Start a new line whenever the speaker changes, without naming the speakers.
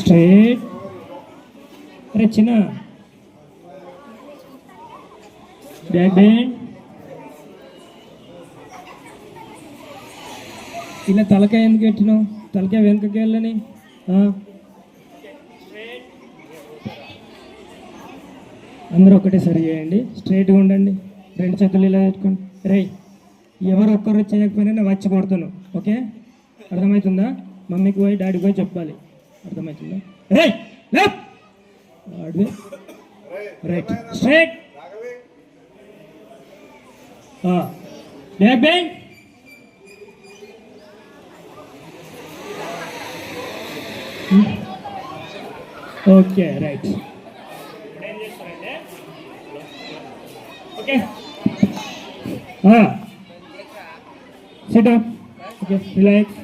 Straight. అరే చిన్న back bend. ఇలా తలకాయ ఎందుకు పెట్టినావు? తలకాయ వెనుకకి వెళ్ళని. అందరూ ఒకటేసారి చేయండి. స్ట్రైట్గా ఉండండి. రెండు చేతులు ఇలా పెట్టుకోండి. రై ఎవరు ఒక్కరు చేయకపోయినా నేను వచ్చి కొడతాను. ఓకే, అర్థమవుతుందా? మమ్మీకి పోయి డాడీకి పోయి చెప్పాలి. అర్థమవుతుందా? రై left right straight back bend. Okay right. Okay sit down. Okay relax.